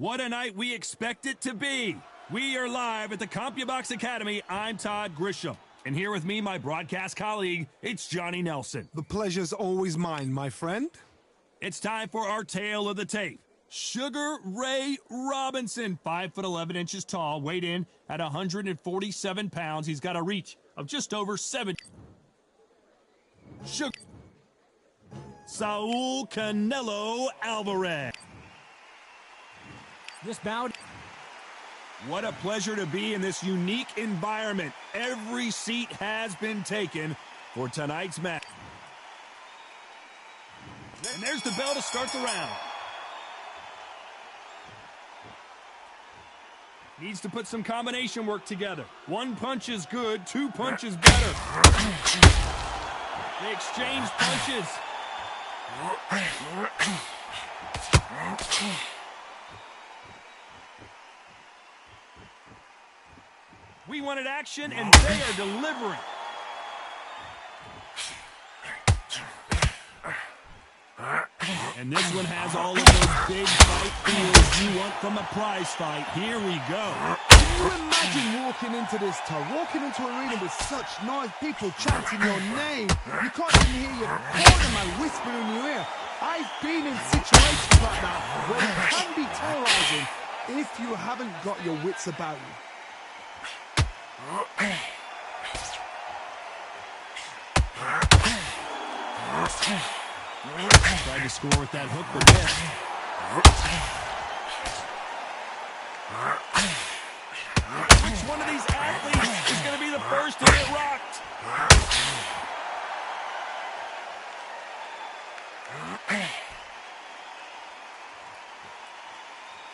What a night we expect it to be. We are live at the CompuBox Academy. I'm Todd Grisham. And here with me, my broadcast colleague, it's Johnny Nelson. The pleasure's always mine, my friend. It's time for our tale of the tape. Sugar Ray Robinson, 5'11" tall, weighed in at 147 pounds. He's got a reach of just over 7. Sugar Saul Canelo Alvarez. This bout. What a pleasure to be in this unique environment. Every seat has been taken for tonight's match. And there's the bell to start the round. Needs to put some combination work together. One punch is good, two punches better. They exchange punches. We wanted action, and they are delivering. And this one has all of those big fight feels you want from a prize fight. Here we go. Can you imagine walking into this town, walking into an arena with such noise, people chanting your name? You can't even hear your corner man whispering in your ear. I've been in situations like that where it can be terrorizing if you haven't got your wits about you. Tried to score with that hook, but missed. Which one of these athletes is going to be the first to get rocked?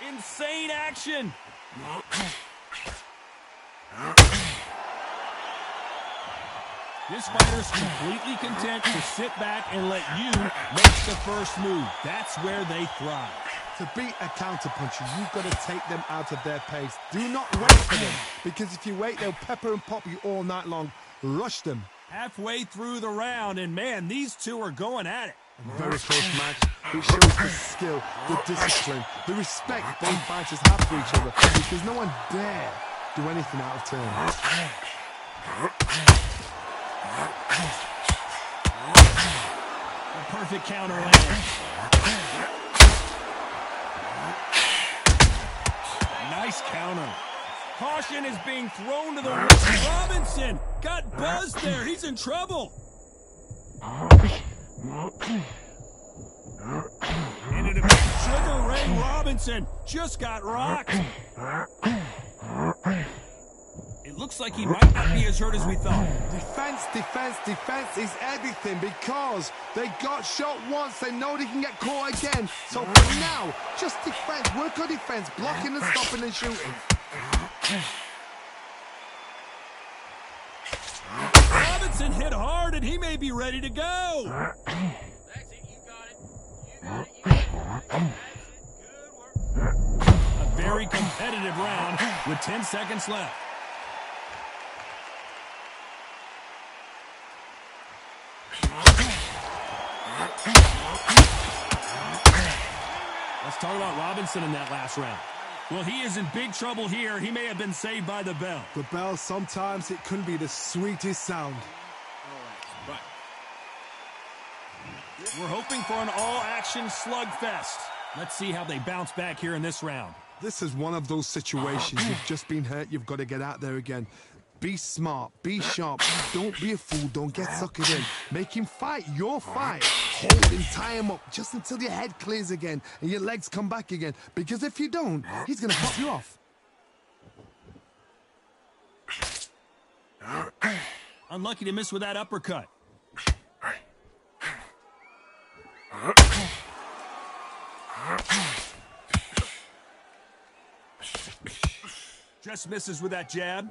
Insane action. This fighter's completely content to sit back and let you make the first move. That's where they thrive. To beat a counterpuncher, you've got to take them out of their pace. Do not wait for them, because if you wait, they'll pepper and pop you all night long. Rush them. Halfway through the round, and man, these two are going at it. A very close match. It shows the skill, the discipline, the respect both fighters have for each other, because no one dare do anything out of turn. A perfect counter land. Nice counter. Caution is being thrown to the ring. Robinson got buzzed there. He's in trouble. Into the Sugar Ray Robinson just got rocked. It looks like he might not be as hurt as we thought. Defense, defense, defense is everything, because they got shot once, they know they can get caught again. So for now, just defense, work on defense, blocking and stopping and shooting. Robinson hit hard, and he may be ready to go. That's it, you got it. You got it. Good work. A very competitive round with 10 seconds left. Let's talk about Robinson in that last round. Well, he is in big trouble here. He may have been saved by the bell. The bell, sometimes it can be the sweetest sound. We're hoping for an all-action slugfest. Let's see how they bounce back here in this round. This is one of those situations. You've just been hurt, you've got to get out there again. Be smart, be sharp, don't be a fool, don't get suckered in. Make him fight your fight. Hold him, tie him up, just until your head clears again and your legs come back again. Because if you don't, he's going to pop you off. Unlucky to miss with that uppercut. Just misses with that jab.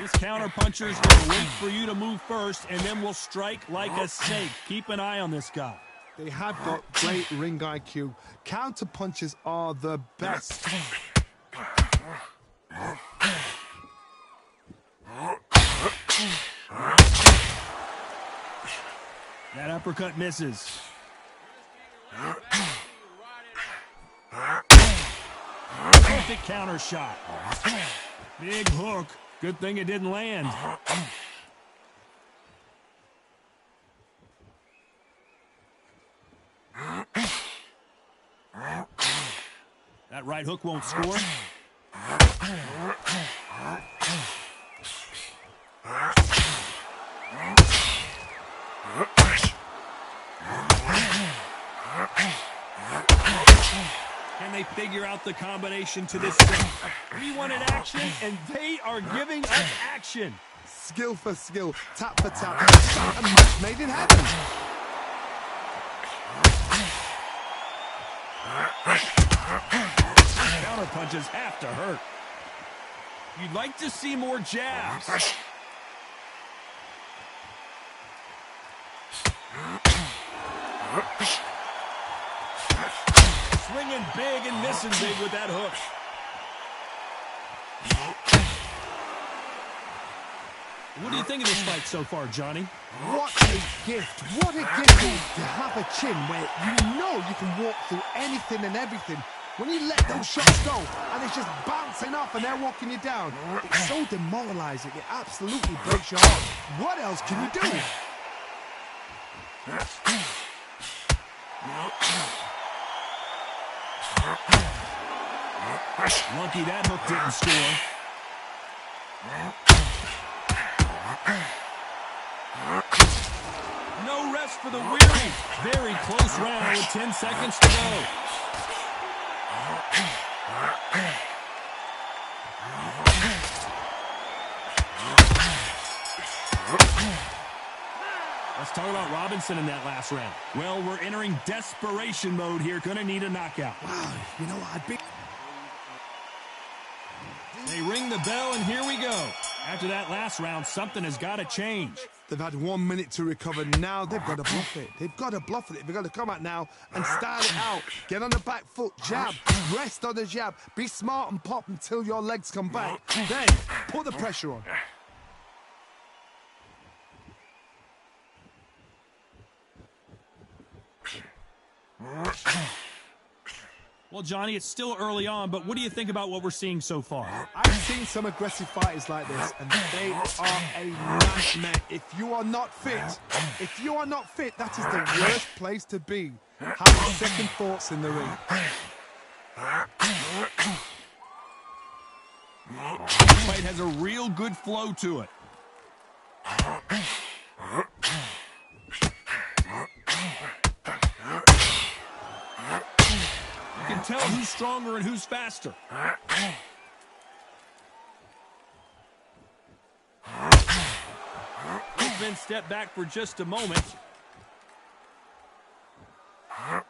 This counter puncher is going to wait for you to move first, and then we'll strike like a snake. Keep an eye on this guy. They have got great ring IQ. Counter punches are the best. That uppercut misses. counter shot. Big hook. Good thing it didn't land. That right hook won't score. Can they figure out the combination to this thing? We wanted action, and they are giving us action. Skill for skill, tap for tap. A match made in heaven. Counter punches have to hurt. You'd like to see more jabs. Swinging big and missing big with that hook. What do you think of this fight so far, Johnny? What a gift. What a gift it is to have a chin where you know you can walk through anything and everything. When you let those shots go and it's just bouncing off and they're walking you down, it's so demoralizing. It absolutely breaks your heart. What else can you do? Lucky that hook didn't score. No rest for the weary. Very close round with 10 seconds to go. Let's talk about Robinson in that last round. Well, we're entering desperation mode here. Gonna need a knockout. Wow, you know what? I'd be... They ring the bell, and here we go. After that last round, something has got to change. They've had 1 minute to recover. Now they've got to bluff it. They've got to bluff it. They've got to come out now and style it out. Get on the back foot, jab, rest on the jab. Be smart and pop until your legs come back. Then put the pressure on. Well, Johnny, it's still early on, but what do you think about what we're seeing so far? I've seen some aggressive fighters like this, and they are a nightmare. If you are not fit, that is the worst place to be. Having second thoughts in the ring. This fight has a real good flow to it. You can tell who's stronger and who's faster. Then step back for just a moment. I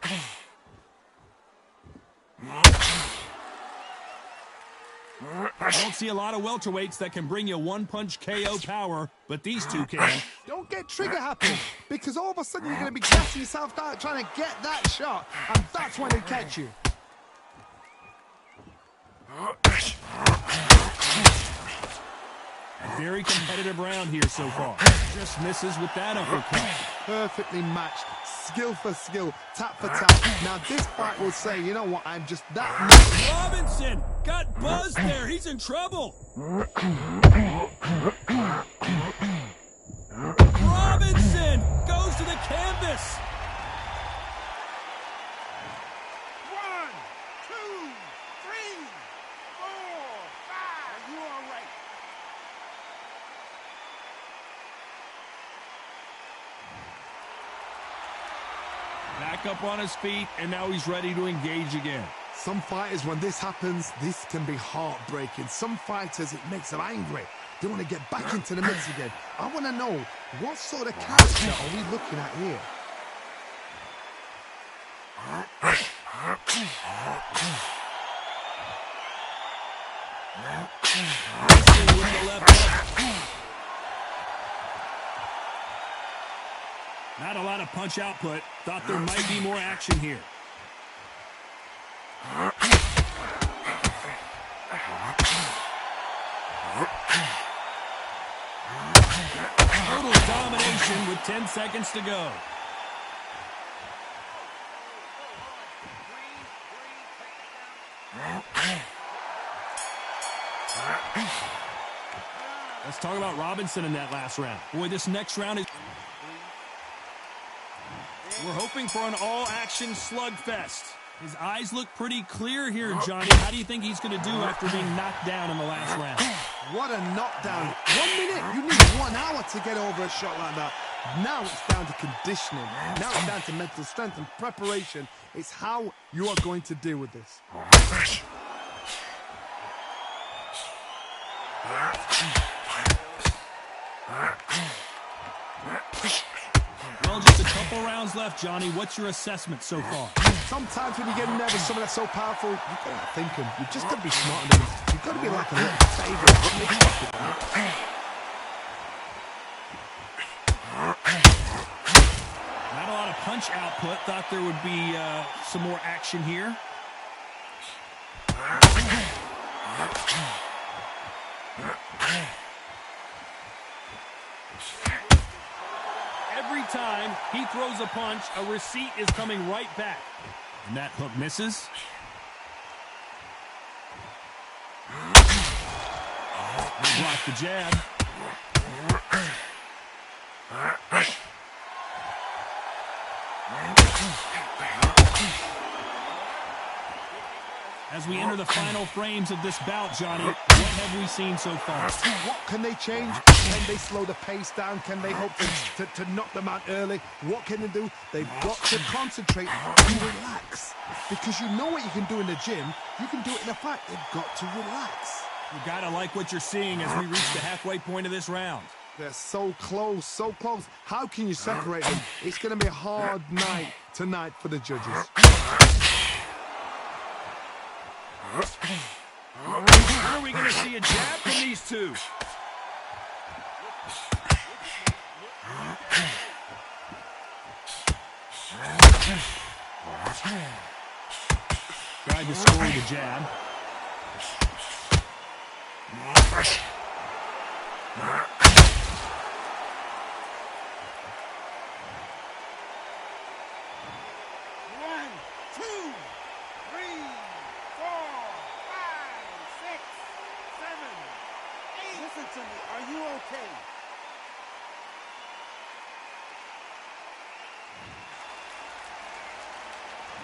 don't see a lot of welterweights that can bring you one-punch KO power, but these two can. Don't get trigger happy, because all of a sudden you're going to be gassing yourself out trying to get that shot, and that's when they catch you. A very competitive round here so far. Just misses with that uppercut. Perfectly matched, skill for skill, tap for tap. Now this fight will say, you know what, I'm just that... Robinson got buzzed there. He's in trouble. Robinson goes to the canvas. 1, 2, 3, 4, 5. Are you all right? Back up on his feet, and now he's ready to engage again. Some fighters, when this happens, this can be heartbreaking. Some fighters, it makes them angry. They want to get back into the mix again. I want to know, what sort of character are we looking at here? With the left hook. Not a lot of punch output. Thought there might be more action here. Total domination with 10 seconds to go. Let's talk about Robinson in that last round. Boy, this next round is... We're hoping for an all-action slugfest. His eyes look pretty clear here, Johnny. How do you think he's going to do after being knocked down in the last round? What a knockdown. 1 minute. You need 1 hour to get over a shot like that. Now it's down to conditioning. Now it's down to mental strength and preparation. It's how you are going to deal with this. Well, just a couple rounds left, Johnny. What's your assessment so far? Sometimes when you get nervous, something that's so powerful, you've got to think him. You've just got to be smart enough. You've got to be like a little favorite. Not a lot of punch output. Thought there would be some more action here. Every time he throws a punch, a receipt is coming right back. And that hook misses. They block the jab. As we enter the final frames of this bout, Johnny, what have we seen so far? What can they change? Can they slow the pace down? Can they hope to knock them out early? What can they do? They've got to concentrate and relax. Because you know what you can do in the gym. You can do it in a fight. They've got to relax. You gotta like what you're seeing as we reach the halfway point of this round. They're so close, so close. How can you separate them? It's going to be a hard night tonight for the judges. When are we going to see a jab from these two? Tried to score the jab. Are you okay?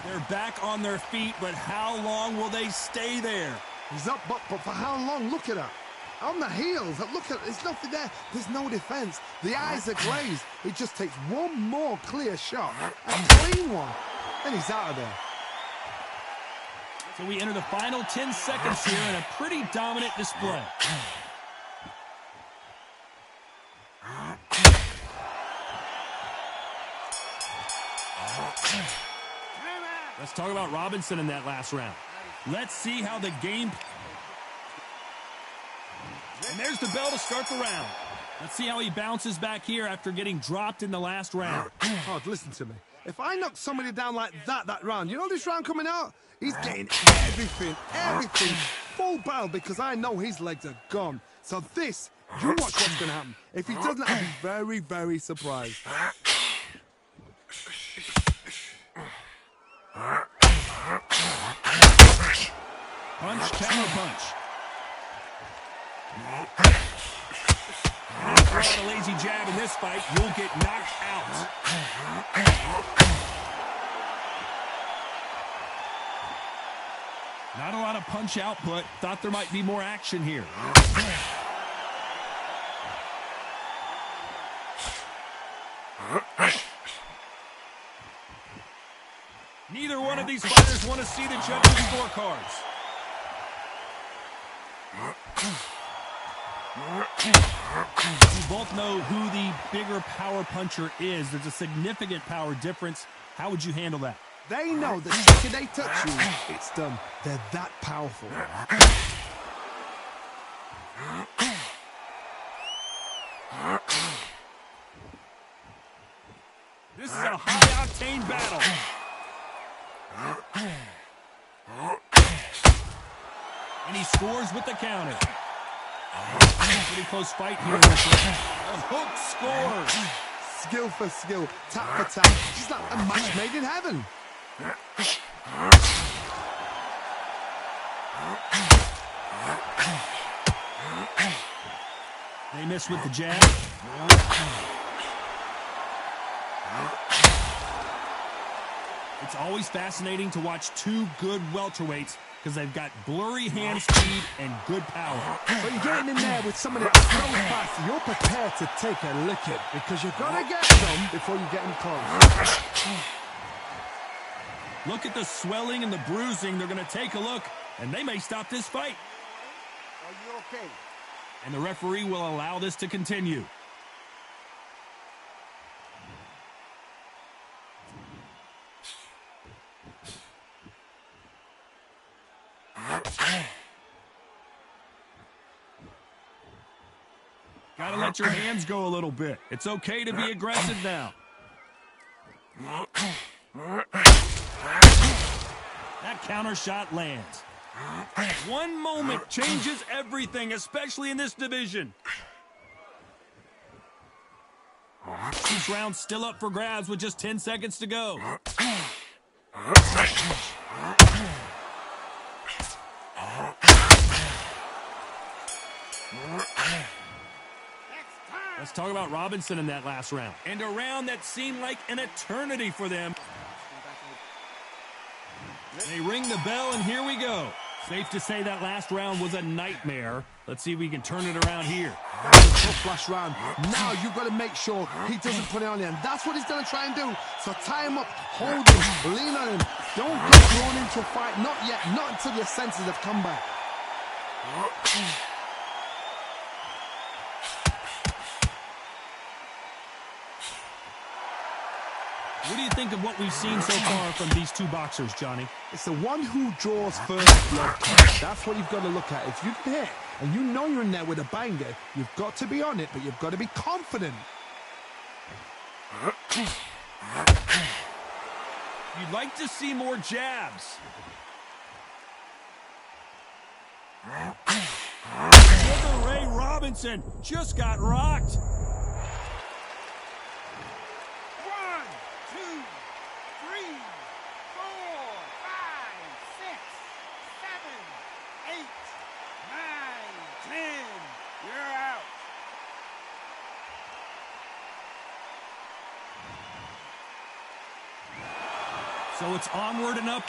They're back on their feet, but how long will they stay there? He's up, but for how long? Look at her. On the heels. Look at it. There's nothing there. There's no defense. The eyes are glazed. It just takes one more clear shot. A clean one. And he's out of there. So we enter the final 10 seconds here in a pretty dominant display. Let's talk about Robinson in that last round. Let's see how the game... And there's the bell to start the round. Let's see how he bounces back here after getting dropped in the last round. Oh, listen to me. If I knock somebody down like that round, you know this round coming out? He's getting everything, full barrel because I know his legs are gone. So this, you watch what's going to happen. If he doesn't, I'll be very, very surprised. Punch, counter punch. Throw out a lazy jab in this fight, you'll get knocked out. Not a lot of punch output. Thought there might be more action here. Neither one of these fighters want to see the judges' scorecards. We both know who the bigger power puncher is. There's a significant power difference. How would you handle that? They know the second they touch you, it's done. They're that powerful. This is a high-octane battle. And he scores with the counter. Pretty close fight here. A hook scores. Skill for skill, tap for tap. It's like a match made in heaven. They miss with the jab. It's always fascinating to watch two good welterweights because they've got blurry hand speed and good power. When you're getting in there with somebody that throws fast, you're prepared to take a licking because you've got to get some before you get them close. Look at the swelling and the bruising. They're going to take a look, and they may stop this fight. Are you okay? And the referee will allow this to continue. Gotta let your hands go a little bit. It's okay to be aggressive now. That counter shot lands. One moment changes everything, especially in this division. This round's still up for grabs with just 10 seconds to go. Let's talk about Robinson in that last round. And a round that seemed like an eternity for them. They ring the bell, and here we go. Safe to say that last round was a nightmare. Let's see if we can turn it around here. That's a tough last round. Now you've got to make sure he doesn't put it on you, and that's what he's going to try and do. So tie him up, hold him, lean on him. Don't get thrown into a fight. Not yet. Not until your senses have come back. What do you think of what we've seen so far from these two boxers, Johnny? It's the one who draws first blood. That's what you've got to look at. If you hit and you know you're in there with a banger, you've got to be on it, but you've got to be confident. You'd like to see more jabs. Sugar Ray Robinson just got rocked. 10. You're out. So it's onward and up.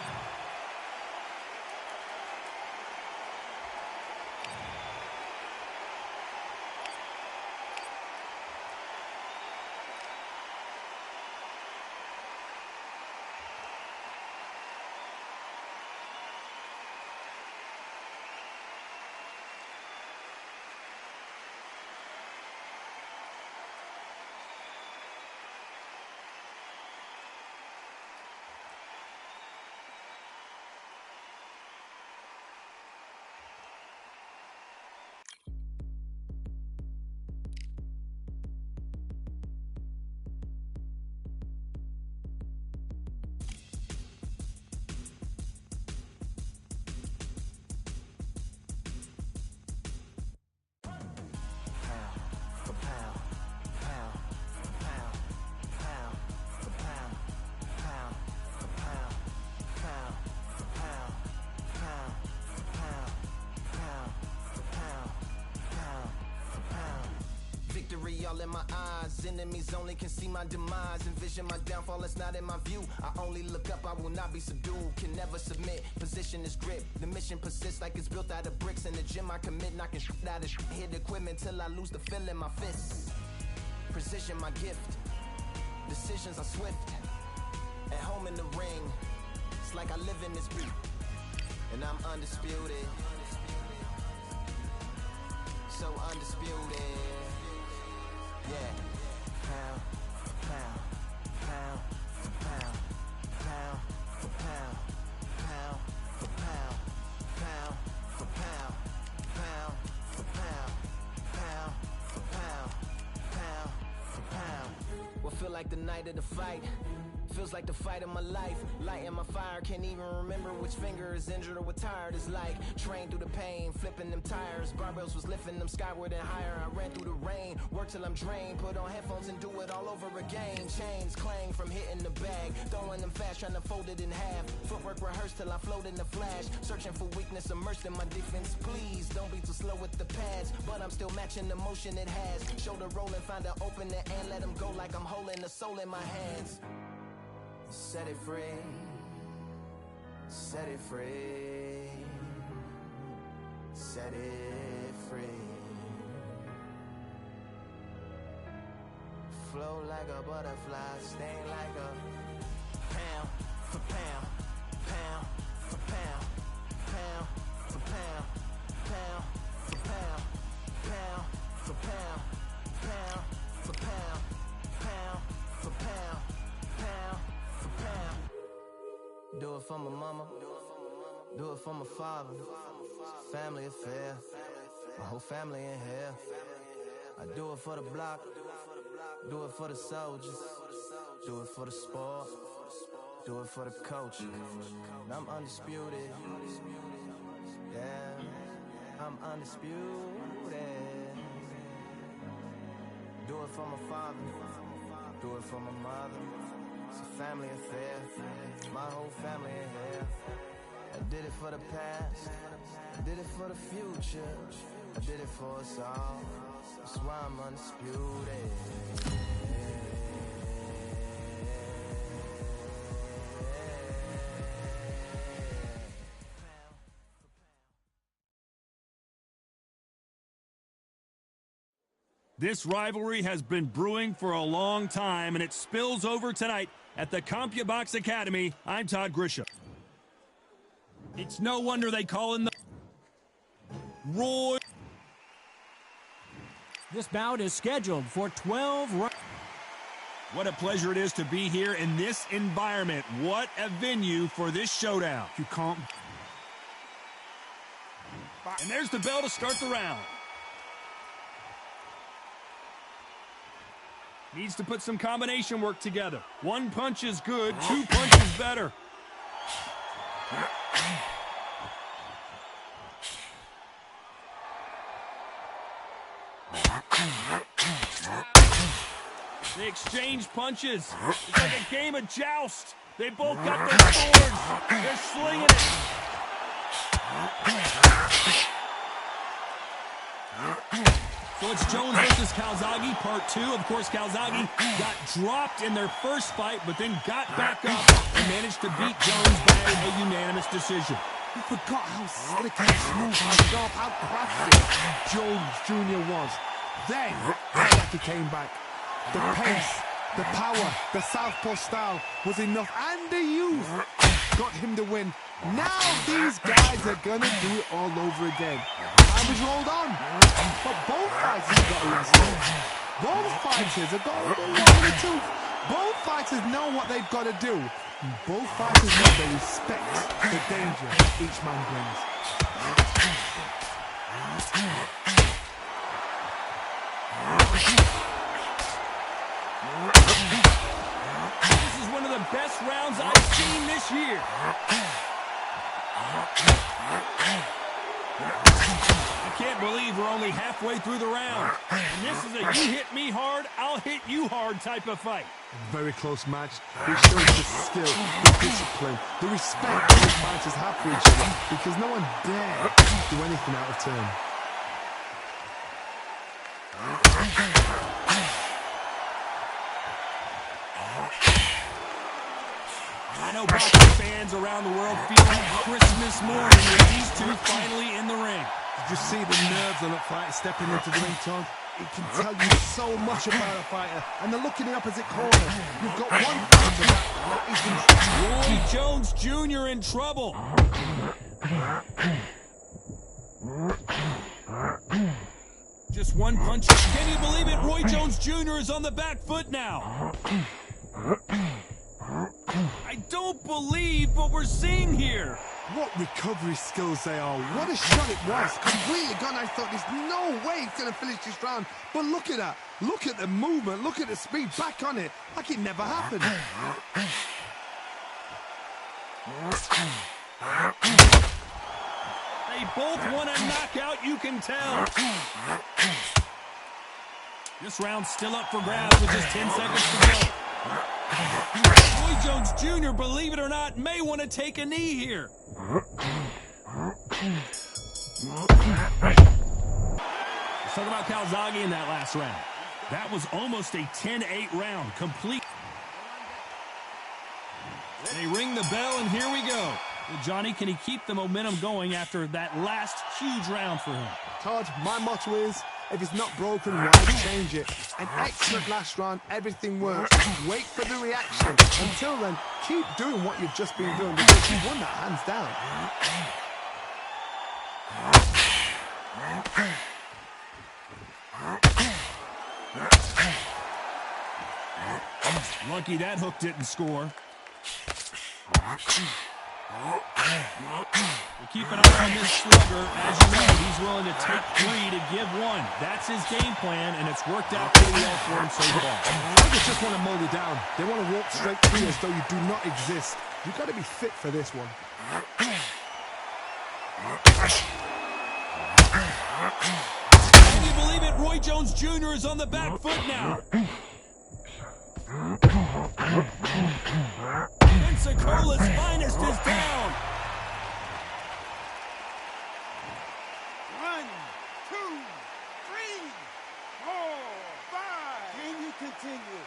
Victory all in my eyes, enemies only can see my demise. Envision my downfall, it's not in my view. I only look up, I will not be subdued. Can never submit, position is grip. The mission persists like it's built out of bricks. In the gym I commit, knocking shit out of shit. Hit equipment till I lose the feel in my fists. Precision my gift, decisions are swift. At home in the ring, it's like I live in this beat. And I'm undisputed, so undisputed. Yeah, pound for pound, pound for pound, pound for pound, pound for pound, pound for pound, pound for pound, pound for pound, pound for pound. What feel like the night of the fight? Feels like the fight of my life. Lighting my fire, can't even remember which finger is injured or what tired is like. Train through the pain, flipping them tires. Barbells was lifting them skyward and higher. I ran through the rain, work till I'm drained. Put on headphones and do it all over again. Chains clang from hitting the bag. Throwing them fast, trying to fold it in half. Footwork rehearsed till I float in the flash. Searching for weakness, immersed in my defense. Please don't be too slow with the pads. But I'm still matching the motion it has. Shoulder rolling, find an opening and let them go like I'm holding the soul in my hands. Set it free. Set it free. Set it free. Flow like a butterfly, sting like a pound for pound, pound for pound, pound for pound, pound for pound, pound for pound, pound for pound, pound for pound, pound for pound. Do it for my mama, do it for my father. Family affair, my whole family in here. I do it for the block, do it for the soldiers, do it for the sport, do it for the culture. I'm undisputed, yeah, I'm undisputed. Do it for my father, do it for my mother. It's a family affair, my whole family in here. I did it for the past, I did it for the future, I did it for us all. That's why I'm undisputed. This rivalry has been brewing for a long time, and it spills over tonight at the CompuBox Academy. I'm Todd Grisham. It's no wonder they call him the Roy. This bout is scheduled for 12 rounds. What a pleasure it is to be here in this environment. What a venue for this showdown. You can't. And there's the bell to start the round. Needs to put some combination work together. One punch is good, two punches better. They exchange punches. It's like a game of joust. They both got their swords. They're slinging it. So it's Jones versus Calzaghe, part 2. Of course, Calzaghe got dropped in their first fight, but then got back up and managed to beat Jones by a unanimous decision. You forgot how slick and smooth, how sharp, how crafty Jones Jr. was. Then, like he came back. The pace, the power, the southpaw style was enough, and the youth got him to win. Now these guys are gonna do it all over again. Time has rolled on, but both fighters got a lesson. Both fighters have got a little long in the tooth. Both fighters know what they've got to do. Both fighters know they respect the danger each man brings. This is one of the best rounds I've seen this year. I can't believe we're only halfway through the round. And this is a you hit me hard, I'll hit you hard type of fight. Very close match. It shows the skill, the discipline, the respect that the fighters have for each other, because no one dare do anything out of turn. I know boxing fans around the world feel like Christmas morning with these two finally in the ring. Did you see the nerves on that fighter stepping into the ring, Todd? It can tell you so much about a fighter. And the look in the opposite corner. You've got one fighter that is in Roy Jones Jr. in trouble. Just one punch. Can you believe it? Roy Jones Jr. is on the back foot now. I don't believe what we're seeing here. What recovery skills they are. What a shot it was. Completely gone. I thought there's no way he's going to finish this round. But look at that. Look at the movement. Look at the speed. Back on it. Like it never happened. They both want a knockout, you can tell. This round's still up for grabs with just 10 seconds to go. Roy Jones Jr., believe it or not, may want to take a knee here. Let's talk about Calzaghe in that last round. That was almost a 10-8 round, complete. They ring the bell, and here we go. Well, Johnny, can he keep the momentum going after that last huge round for him? Todd, my motto is, if it's not broken, why change it? An excellent last round, everything works. Wait for the reaction. Until then, keep doing what you've just been doing because you won that hands down. Lucky that hook didn't score. We'll keep an eye on this slugger. As you know, he's willing to take 3 to give 1. That's his game plan, and it's worked out pretty well for him so far. They just want to mow you down. They want to walk straight through you as though you do not exist. You've got to be fit for this one. Can you believe it? Roy Jones Jr. is on the back foot now. Pensacola's finest is down. 1, 2, 3, 4, 5. Can you continue?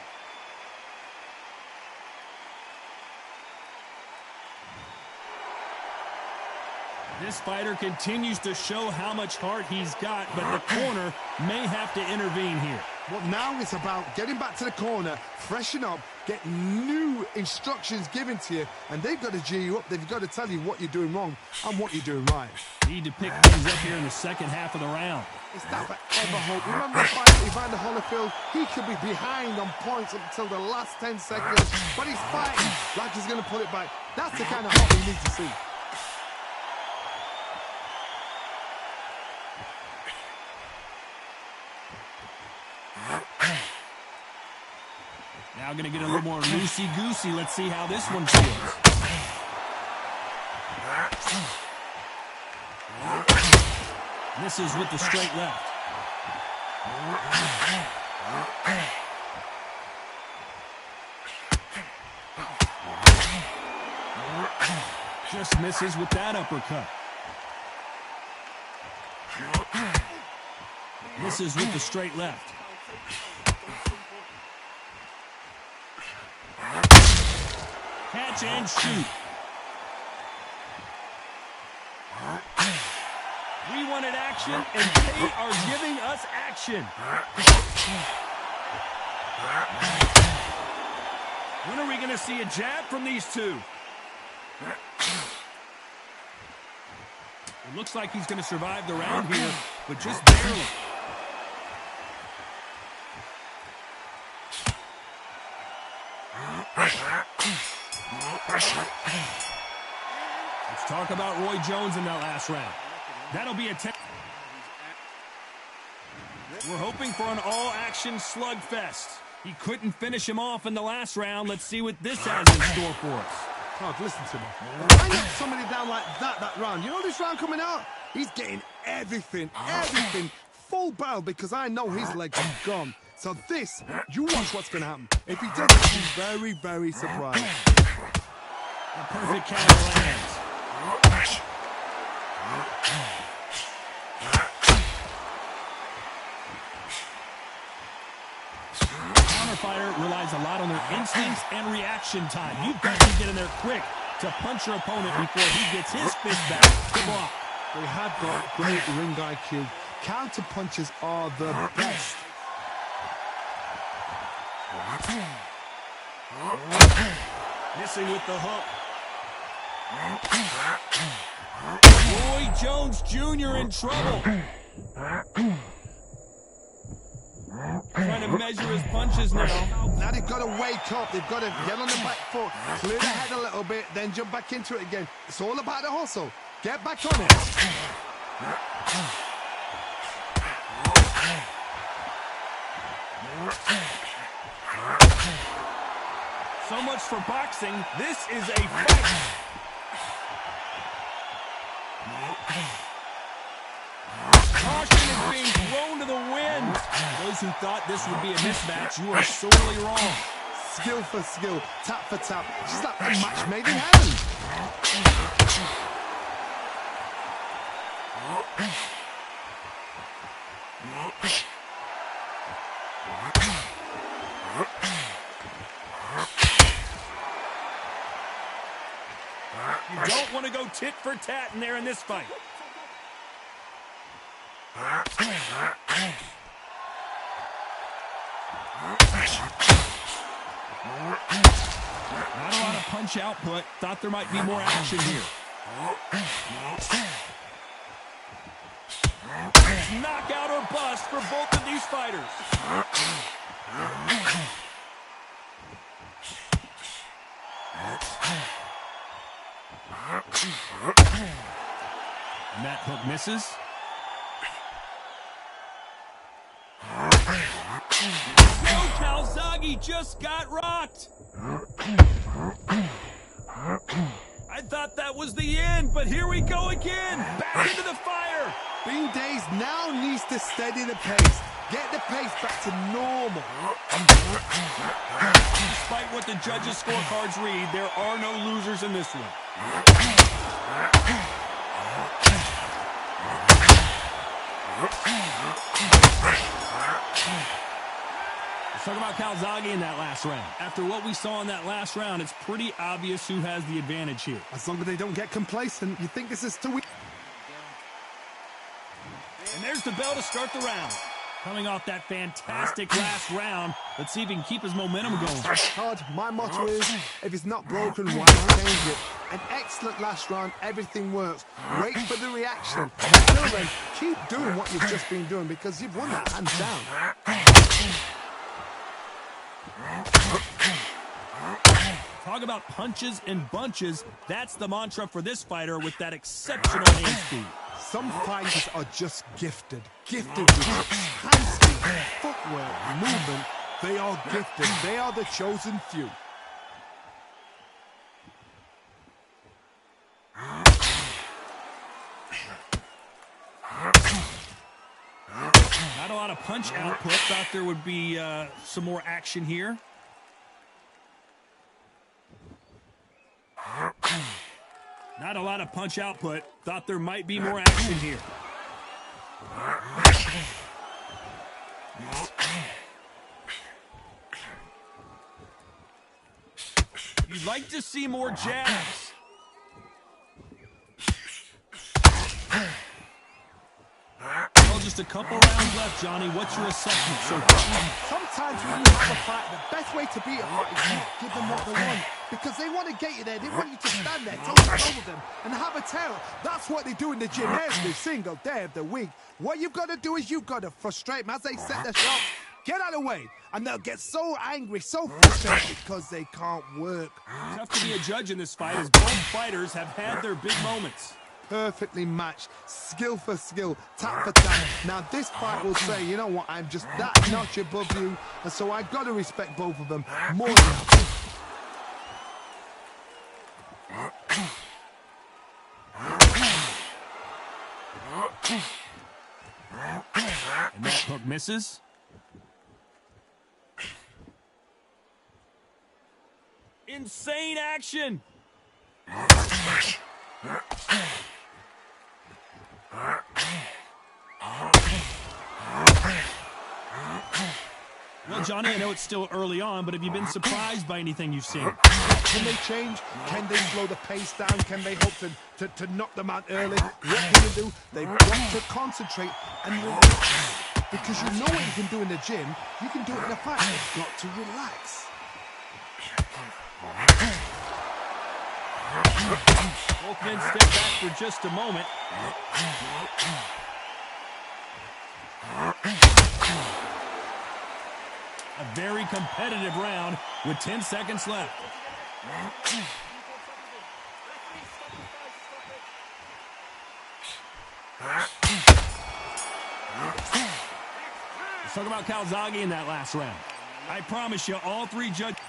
This fighter continues to show how much heart he's got, but the corner may have to intervene here. Well, now it's about getting back to the corner, freshen up, get new instructions given to you, and they've got to G you up. They've got to tell you what you're doing wrong and what you're doing right. Need to pick things up here in the second half of the round. It's that forever hope. Remember the fight with Evander Holyfield? He could be behind on points up until the last 10 seconds, but he's fighting like he's going to pull it back. That's the kind of hope we need to see. Now going to get a little more loosey-goosey. Let's see how this one feels. Misses with the straight left. Just misses with that uppercut. Misses with the straight left. Catch and shoot. We wanted action, and they are giving us action. When are we going to see a jab from these two? It looks like he's going to survive the round here, but just barely. Let's talk about Roy Jones in that last round. That'll be a 10. We're hoping for an all-action slugfest. He couldn't finish him off in the last round. Let's see what this has in store for us. Todd, listen to me. I knocked somebody down like that round. You know this round coming out? He's getting everything, full barrel because I know his legs are gone. So this, you watch what's going to happen. If he doesn't, he's very, very surprised. A perfect counter lands. Counterfighter relies a lot on their instincts and reaction time. You've got to get in there quick to punch your opponent before he gets his fist back to block. They have got great ring IQ. Counter punches are the best. Missing with the hook. Roy Jones Jr. in trouble. Trying trying to measure his punches now. Now they've got to wake up. They've got to get on the back foot, clear the head a little bit, then jump back into it again. It's all about the hustle. Get back on it. So much for boxing. This is a fight. Caution is being thrown to the wind. Those who thought this would be a mismatch, you are sorely wrong. Skill for skill, tap for tap. Just like a match made in heaven. You don't want to go tit for tat in there in this fight. Not a lot of punch output. Thought there might be more action here. Knockout or bust for both of these fighters. And that hook misses. No, Calzaghe just got rocked. I thought that was the end, but here we go again. Back into the fire. Bean Days now needs to steady the pace. Get the pace back to normal. Despite what the judges' scorecards read, there are no losers in this one. Let's talk about Calzaghe in that last round. After what we saw in that last round, it's pretty obvious who has the advantage here. As long as they don't get complacent, you think this is too weak. And there's the bell to start the round. Coming off that fantastic last round, let's see if he can keep his momentum going. Todd, my motto is, if it's not broken, why not change it? An excellent last round, everything works. Wait for the reaction. Until then, keep doing what you've just been doing because you've won that hands down. Talk about punches and bunches. That's the mantra for this fighter with that exceptional hand speed. Some fighters are just gifted. Gifted with hand speed, footwork, movement. They are gifted. They are the chosen few. Not a lot of punch output. Thought there would be some more action here. Not a lot of punch output. Thought there might be more action here. You'd like to see more jabs. Well, just a couple rounds left, Johnny. What's your assessment so far? Sometimes when you have a fight, the best way to beat a fight is not give them what they want. Because they want to get you there. They want you to stand there, toe to toe with them, and have a terror. That's what they do in the gym every single day of the week. What you've got to do is you've got to frustrate them as they set their shots. Get out of the way. And they'll get so angry, so frustrated because they can't work. Tough to be a judge in this fight as both fighters have had their big moments. Perfectly matched, skill for skill, tap for tap. Now this fight will say, you know what, I'm just that notch above you, and so I've got to respect both of them more than And that hook misses. Insane action. Well, Johnny, I know it's still early on, but have you been surprised by anything you've seen? Can they change? Can they slow the pace down? Can they hope to knock them out early? What can they do? They've got to concentrate and relax. Because you know what you can do in the gym, you can do it in a fight. You've got to relax. Both men step back for just a moment. A very competitive round with 10 seconds left. Let's talk about Calzaghe in that last round. I promise you, all three judges.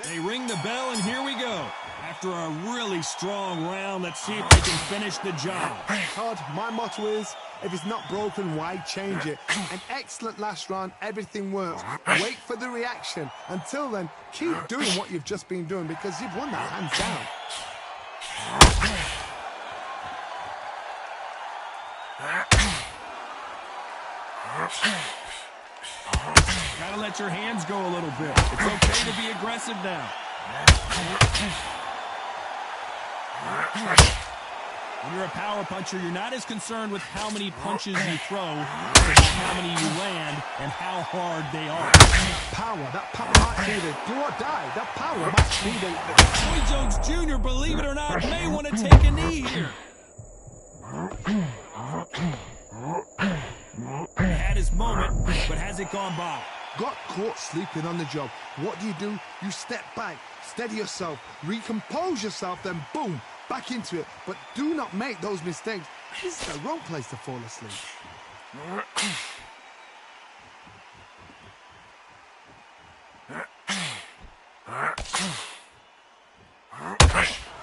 They ring the bell, and here we go. After a really strong round, let's see if they can finish the job. Todd, my motto is, if it's not broken, why change it? An excellent last round, everything works. Wait for the reaction. Until then, keep doing what you've just been doing because you've won that hands down. Gotta let your hands go a little bit. It's okay to be aggressive now. When you're a power puncher, you're not as concerned with how many punches you throw, but how many you land and how hard they are. Power, that power might be the do or die. That power might be the... Roy Jones Jr., believe it or not, may want to take a knee here. Had his moment, but has it gone by? Got caught sleeping on the job. What do? You step back, steady yourself, recompose yourself, then boom, back into it. But do not make those mistakes. This is the wrong place to fall asleep.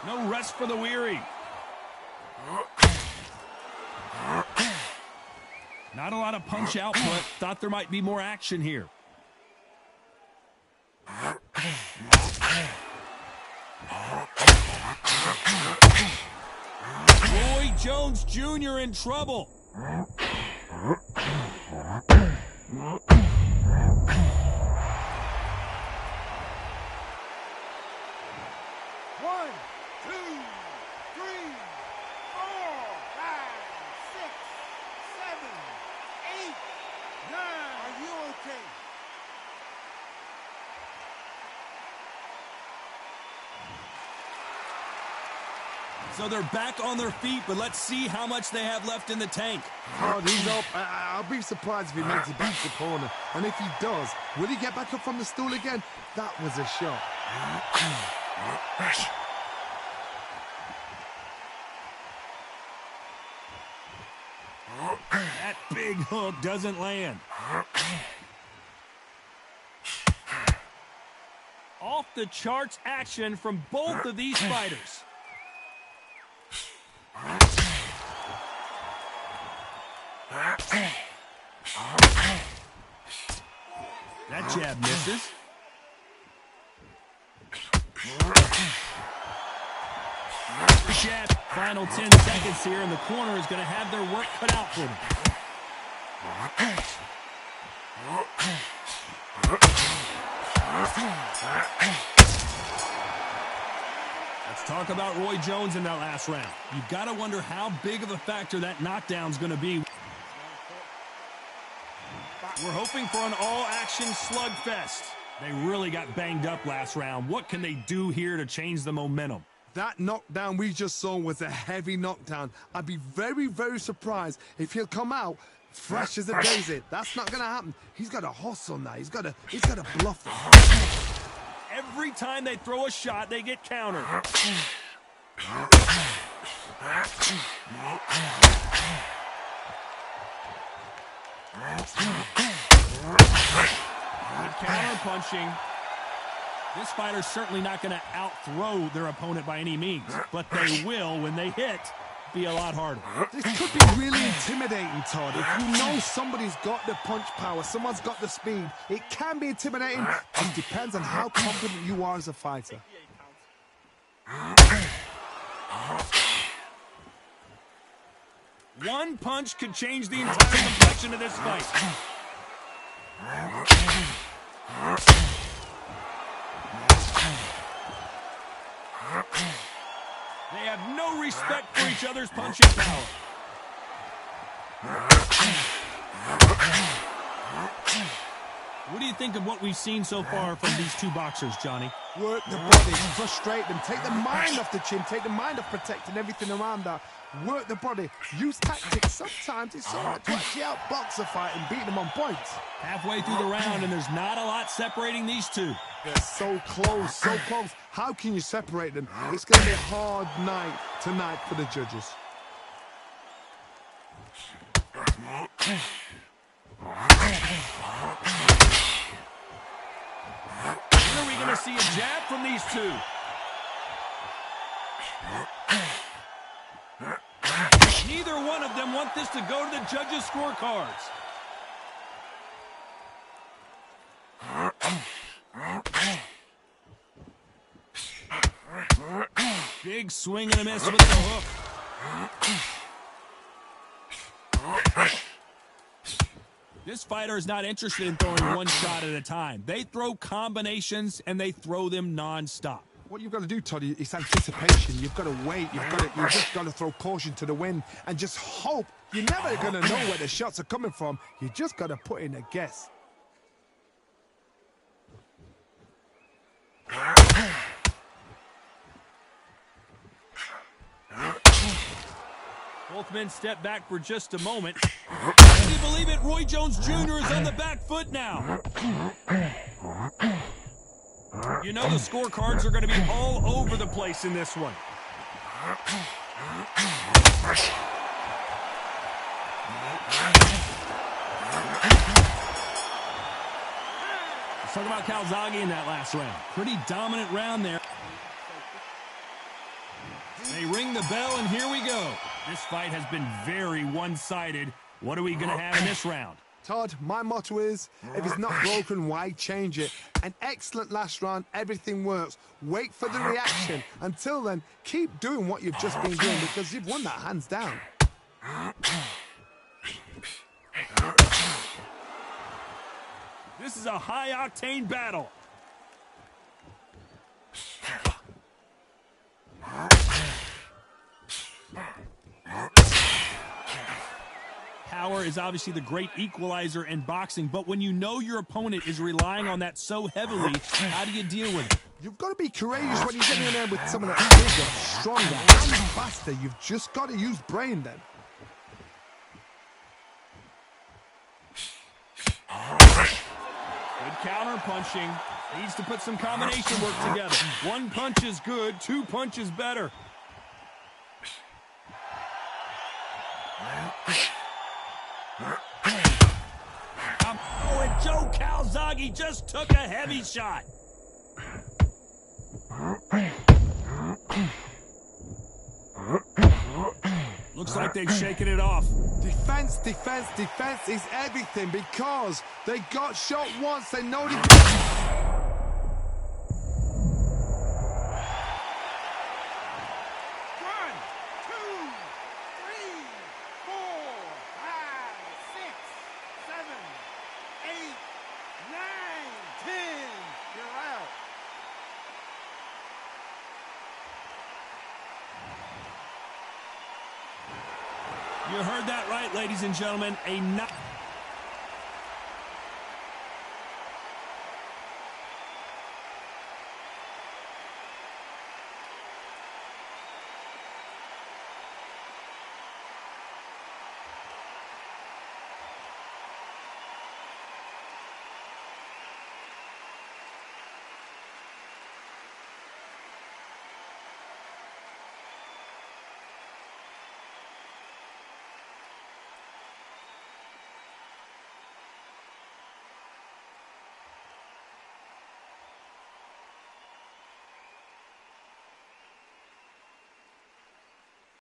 No rest for the weary. Not a lot of punch output. Thought there might be more action here. Roy Jones Jr. in trouble. 1, 2, 3, 4, 5, 6, 7, 8, 9. Are you okay? So they're back on their feet, but let's see how much they have left in the tank. Oh, he's up. I'll be surprised if he makes it back to the corner. And if he does, will he get back up from the stool again? That was a shot. That big hook doesn't land. Off the charts action from both of these fighters. That jab misses. Jab. Final 10 seconds here, and the corner is going to have their work cut out for them. Let's talk about Roy Jones in that last round. You've got to wonder how big of a factor that knockdown's going to be. We're hoping for an all-action slugfest. They really got banged up last round. What can they do here to change the momentum? That knockdown we just saw was a heavy knockdown. I'd be very, very surprised if he'll come out fresh as a daisy. That's not going to happen. He's got to hustle now. He's got to bluff it. Every time they throw a shot, they get countered. Good counter punching. This fighter's certainly not going to out-throw their opponent by any means, but they will, when they hit, be a lot harder. This could be really intimidating, Todd. If you know somebody's got the punch power, someone's got the speed, it can be intimidating. It depends on how confident you are as a fighter. One punch could change the entire complexion of this fight. They have no respect for each other's punching power. What do you think of what we've seen so far from these two boxers, Johnny? Work the body, frustrate them, take the mind off the chin, take the mind off protecting everything around that. Work the body, use tactics. Sometimes it's all right to actually outbox a fight and beat them on points. Halfway through the round, and there's not a lot separating these two. They're so close, so close. How can you separate them? It's going to be a hard night tonight for the judges. When are we going to see a jab from these two? Neither one of them want this to go to the judges' scorecards. Big swing and a miss with the hook. This fighter is not interested in throwing one shot at a time. They throw combinations, and they throw them non-stop. What you've got to do, Todd, is anticipation. You've got to wait. You've just got to throw caution to the wind and just hope. You're never going to know where the shots are coming from. You just got to put in a guess. Both men step back for just a moment. Can you believe it? Roy Jones Jr. is on the back foot now. You know the scorecards are going to be all over the place in this one. Let's talk about Calzaghe in that last round. Pretty dominant round there. They ring the bell, and here we go. This fight has been very one-sided. What are we going to have in this round? Todd, my motto is, if it's not broken, why change it? An excellent last round, everything works. Wait for the reaction. Until then, keep doing what you've just been doing because you've won that hands down. This is a high-octane battle. Power is obviously the great equalizer in boxing, but when you know your opponent is relying on that so heavily, how do you deal with it? You've got to be courageous when you're getting in there with someone that's bigger, stronger, and faster. You've just got to use brain then. Good counter punching. Needs to put some combination work together. One punch is good, two punches better. Oh, and Joe Calzaghe just took a heavy shot. Looks like they've shaken it off. Defense, defense, defense is everything because they got shot once. They know they... 10. You're out. You heard that right, ladies and gentlemen. A knock.